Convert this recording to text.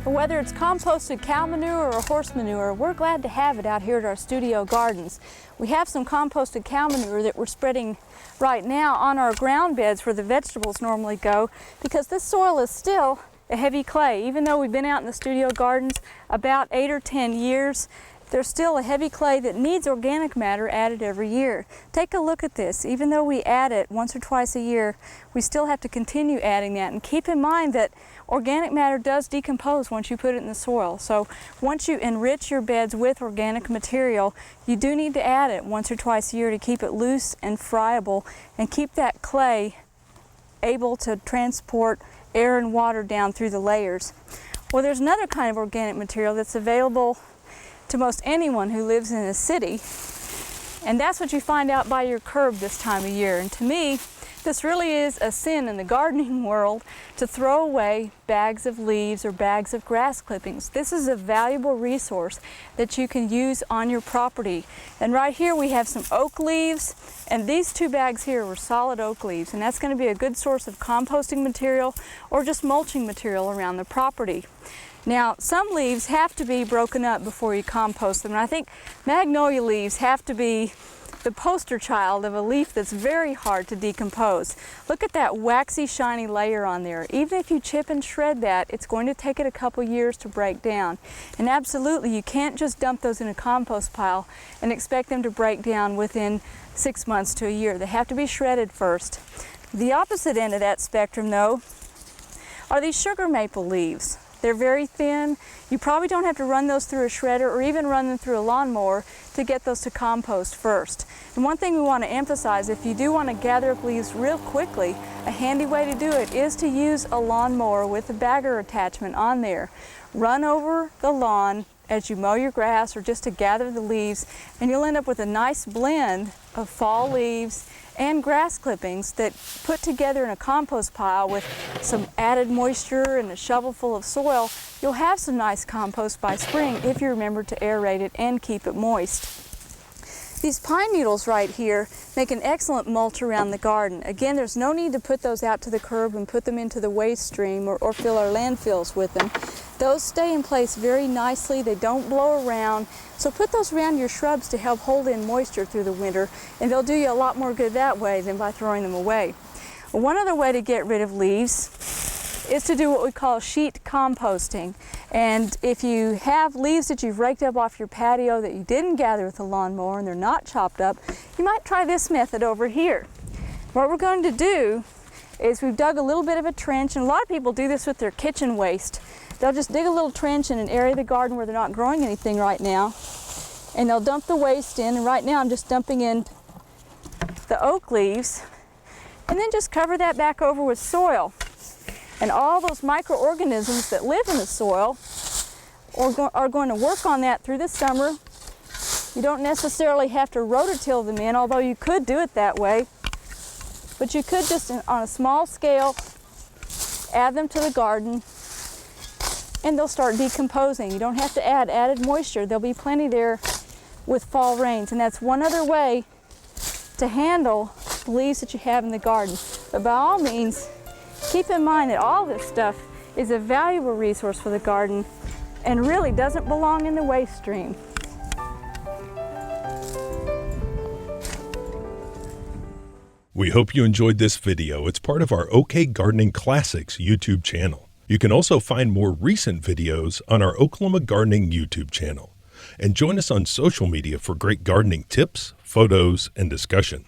Whether it's composted cow manure or horse manure, we're glad to have it out here at our studio gardens. We have some composted cow manure that we're spreading right now on our ground beds where the vegetables normally go, because this soil is still a heavy clay. Even though we've been out in the studio gardens about 8 or 10 years, there's still a heavy clay that needs organic matter added every year. Take a look at this. Even though we add it once or twice a year, we still have to continue adding that. And keep in mind that organic matter does decompose once you put it in the soil. So once you enrich your beds with organic material, you do need to add it once or twice a year to keep it loose and friable and keep that clay able to transport air and water down through the layers. Well, there's another kind of organic material that's available to most anyone who lives in a city, and that's what you find out by your curb this time of year. And to me, this really is a sin in the gardening world to throw away bags of leaves or bags of grass clippings. This is a valuable resource that you can use on your property. And right here we have some oak leaves, and these 2 bags here were solid oak leaves, and that's going to be a good source of composting material or just mulching material around the property. Now, some leaves have to be broken up before you compost them, and I think magnolia leaves have to be the poster child of a leaf that's very hard to decompose. Look at that waxy, shiny layer on there. Even if you chip and shred that, it's going to take it a couple years to break down. And absolutely, you can't just dump those in a compost pile and expect them to break down within 6 months to a year. They have to be shredded first. The opposite end of that spectrum, though, are these sugar maple leaves. They're very thin. You probably don't have to run those through a shredder or even run them through a lawnmower to get those to compost first. And one thing we want to emphasize, if you do want to gather up leaves real quickly, a handy way to do it is to use a lawnmower with a bagger attachment on there. Run over the lawn as you mow your grass or just to gather the leaves, and you'll end up with a nice blend of fall leaves and grass clippings that put together in a compost pile with some added moisture and a shovel full of soil. You'll have some nice compost by spring if you remember to aerate it and keep it moist. These pine needles right here make an excellent mulch around the garden. Again, there's no need to put those out to the curb and put them into the waste stream or fill our landfills with them. Those stay in place very nicely. They don't blow around. So put those around your shrubs to help hold in moisture through the winter, and they'll do you a lot more good that way than by throwing them away. Well, one other way to get rid of leaves is to do what we call sheet composting. And if you have leaves that you've raked up off your patio that you didn't gather with a lawnmower and they're not chopped up, you might try this method over here. What we're going to do is we've dug a little bit of a trench, and a lot of people do this with their kitchen waste. They'll just dig a little trench in an area of the garden where they're not growing anything right now, and they'll dump the waste in. And right now I'm just dumping in the oak leaves, and then just cover that back over with soil. And all those microorganisms that live in the soil are going to work on that through the summer. You don't necessarily have to rototill them in, although you could do it that way. But you could just, on a small scale, add them to the garden, and they'll start decomposing. You don't have to add added moisture. There'll be plenty there with fall rains. And that's one other way to handle the leaves that you have in the garden. But by all means, keep in mind that all this stuff is a valuable resource for the garden and really doesn't belong in the waste stream. We hope you enjoyed this video. It's part of our OK Gardening Classics YouTube channel. You can also find more recent videos on our Oklahoma Gardening YouTube channel. And join us on social media for great gardening tips, photos, and discussion.